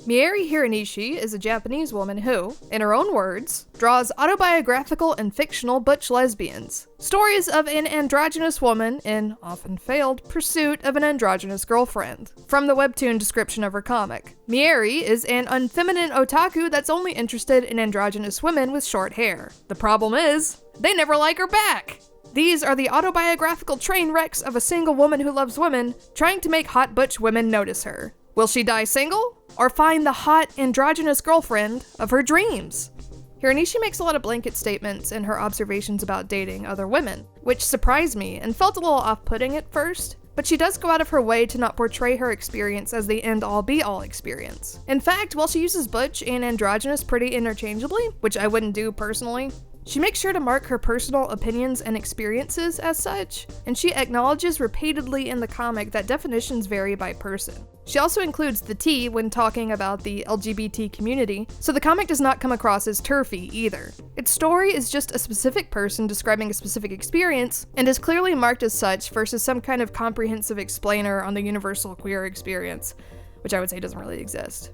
Mieri Hiranishi is a Japanese woman who, in her own words, draws autobiographical and fictional butch lesbians. Stories of an androgynous woman in often failed pursuit of an androgynous girlfriend. From the webtoon description of her comic, Mieri is an unfeminine otaku that's only interested in androgynous women with short hair. The problem is, they never like her back! These are the autobiographical train wrecks of a single woman who loves women, trying to make hot butch women notice her. Will she die single? Or find the hot, androgynous girlfriend of her dreams? Hiranishi makes a lot of blanket statements in her observations about dating other women, which surprised me and felt a little off-putting at first, but she does go out of her way to not portray her experience as the end-all be-all experience. In fact, while she uses butch and androgynous pretty interchangeably, which I wouldn't do personally, she makes sure to mark her personal opinions and experiences as such, and she acknowledges repeatedly in the comic that definitions vary by person. She also includes the T when talking about the LGBT community, so the comic does not come across as turfy either. Its story is just a specific person describing a specific experience, and is clearly marked as such versus some kind of comprehensive explainer on the universal queer experience, which I would say doesn't really exist.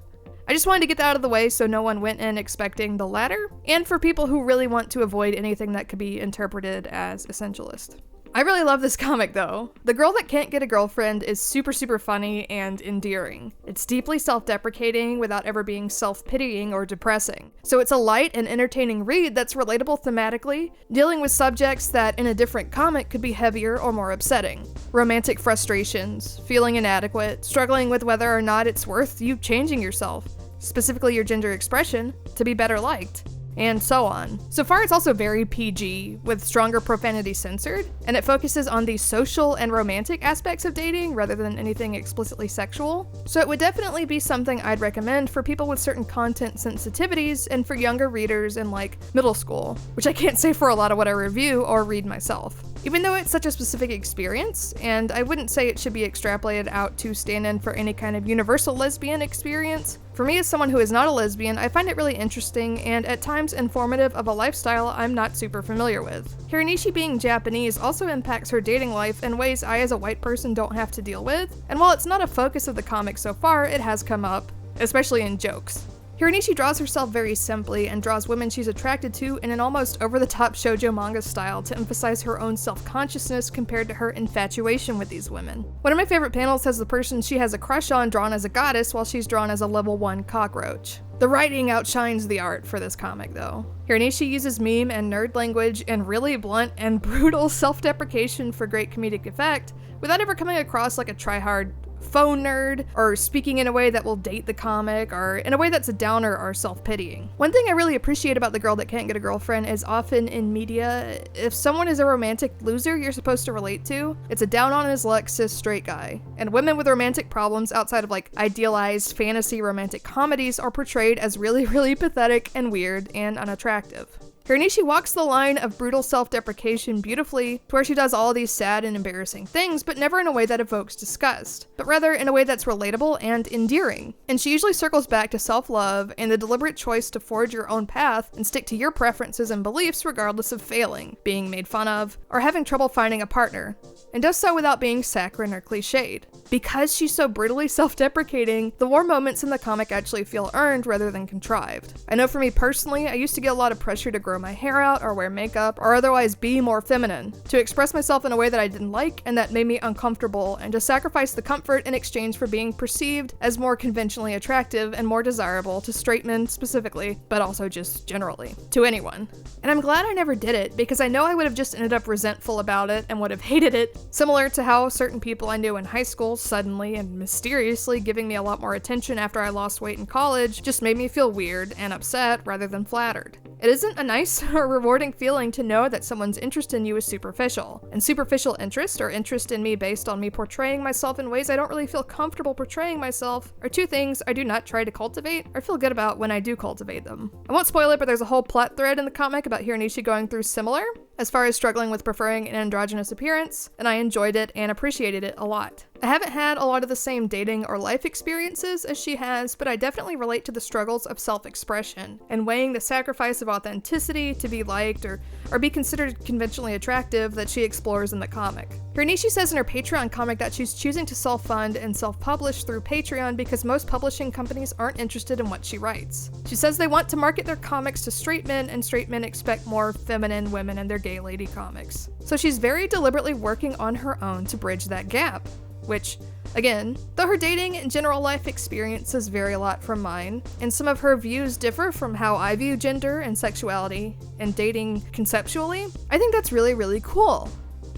I just wanted to get that out of the way so no one went in expecting the latter, and for people who really want to avoid anything that could be interpreted as essentialist. I really love this comic though. The Girl That Can't Get a Girlfriend is super funny and endearing. It's deeply self-deprecating without ever being self-pitying or depressing. So it's a light and entertaining read that's relatable thematically, dealing with subjects that in a different comic could be heavier or more upsetting. Romantic frustrations, feeling inadequate, struggling with whether or not it's worth you changing yourself, specifically your gender expression, to be better liked, and so on. So far it's also very PG, with stronger profanity censored, and it focuses on the social and romantic aspects of dating rather than anything explicitly sexual. So it would definitely be something I'd recommend for people with certain content sensitivities and for younger readers in like middle school, which I can't say for a lot of what I review or read myself. Even though it's such a specific experience, and I wouldn't say it should be extrapolated out to stand in for any kind of universal lesbian experience, for me as someone who is not a lesbian, I find it really interesting and at times informative of a lifestyle I'm not super familiar with. Hiranishi being Japanese also impacts her dating life in ways I as a white person don't have to deal with, and while it's not a focus of the comic so far, it has come up, especially in jokes. Hiranishi draws herself very simply and draws women she's attracted to in an almost over-the-top shoujo manga style to emphasize her own self-consciousness compared to her infatuation with these women. One of my favorite panels has the person she has a crush on drawn as a goddess while she's drawn as a level 1 cockroach. The writing outshines the art for this comic though. Hiranishi uses meme and nerd language and really blunt and brutal self-deprecation for great comedic effect, without ever coming across like a try-hard phone nerd, or speaking in a way that will date the comic, or in a way that's a downer or self-pitying. One thing I really appreciate about The Girl That Can't Get a Girlfriend is often in media, if someone is a romantic loser you're supposed to relate to, it's a down-on-his-luck cis straight guy. And women with romantic problems outside of like idealized fantasy romantic comedies are portrayed as really pathetic and weird and unattractive. Hiranishi walks the line of brutal self-deprecation beautifully, to where she does all these sad and embarrassing things, but never in a way that evokes disgust, but rather in a way that's relatable and endearing. And she usually circles back to self-love and the deliberate choice to forge your own path and stick to your preferences and beliefs regardless of failing, being made fun of, or having trouble finding a partner, and does so without being saccharine or cliched. Because she's so brutally self-deprecating, the warm moments in the comic actually feel earned rather than contrived. I know for me personally, I used to get a lot of pressure to grow my hair out or wear makeup or otherwise be more feminine, to express myself in a way that I didn't like and that made me uncomfortable, and to sacrifice the comfort in exchange for being perceived as more conventionally attractive and more desirable to straight men specifically, but also just generally, to anyone. And I'm glad I never did it, because I know I would have just ended up resentful about it and would have hated it, similar to how certain people I knew in high school suddenly and mysteriously giving me a lot more attention after I lost weight in college just made me feel weird and upset rather than flattered. It isn't a nice or rewarding feeling to know that someone's interest in you is superficial, and superficial interest or interest in me based on me portraying myself in ways I don't really feel comfortable portraying myself are two things I do not try to cultivate or feel good about when I do cultivate them. I won't spoil it, but there's a whole plot thread in the comic about Hiranishi going through similar, as far as struggling with preferring an androgynous appearance, and I enjoyed it and appreciated it a lot. I haven't had a lot of the same dating or life experiences as she has, but I definitely relate to the struggles of self-expression and weighing the sacrifice of authenticity to be liked or be considered conventionally attractive that she explores in the comic. Hiranishi says in her Patreon comic that she's choosing to self-fund and self-publish through Patreon because most publishing companies aren't interested in what she writes. She says they want to market their comics to straight men, and straight men expect more feminine women in their gay lady comics. So she's very deliberately working on her own to bridge that gap. Which, again, though her dating and general life experiences vary a lot from mine, and some of her views differ from how I view gender and sexuality and dating conceptually, I think that's really, really cool.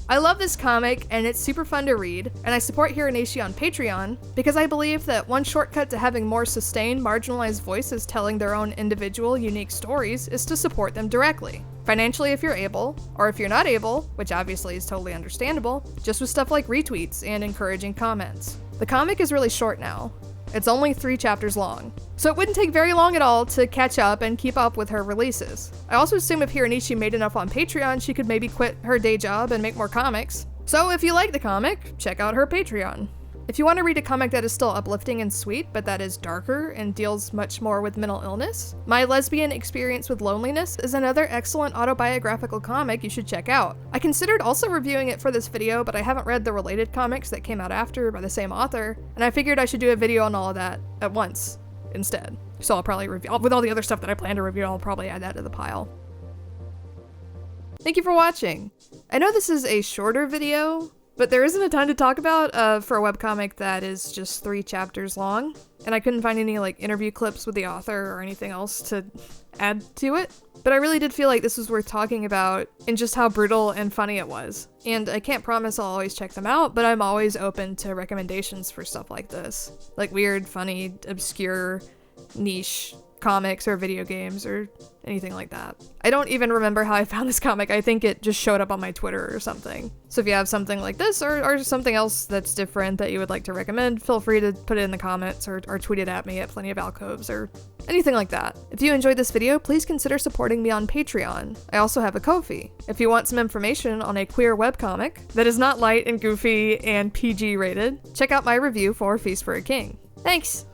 I love this comic, and it's super fun to read, and I support Hiranishi on Patreon because I believe that one shortcut to having more sustained, marginalized voices telling their own individual, unique stories is to support them directly. Financially if you're able, or if you're not able, which obviously is totally understandable, just with stuff like retweets and encouraging comments. The comic is really short now. It's only 3 chapters long, so it wouldn't take very long at all to catch up and keep up with her releases. I also assume if Hiranishi made enough on Patreon, she could maybe quit her day job and make more comics. So if you like the comic, check out her Patreon. If you want to read a comic that is still uplifting and sweet, but that is darker and deals much more with mental illness, My Lesbian Experience with Loneliness is another excellent autobiographical comic you should check out. I considered also reviewing it for this video, but I haven't read the related comics that came out after by the same author, and I figured I should do a video on all of that at once instead. So I'll probably review, with all the other stuff that I plan to review, I'll probably add that to the pile. Thank you for watching. I know this is a shorter video, but there isn't a ton to talk about for a webcomic that is just 3 chapters long, and I couldn't find any like interview clips with the author or anything else to add to it. But I really did feel like this was worth talking about and just how brutal and funny it was. And I can't promise I'll always check them out, but I'm always open to recommendations for stuff like this. Like weird, funny, obscure, niche comics or video games or anything like that. I don't even remember how I found this comic. I think it just showed up on my Twitter or something. So if you have something like this or something else that's different that you would like to recommend, feel free to put it in the comments or tweet it at me at Plenty of Alcoves or anything like that. If you enjoyed this video, please consider supporting me on Patreon. I also have a Ko-fi. If you want some information on a queer webcomic that is not light and goofy and PG rated, check out my review for Feast for a King. Thanks!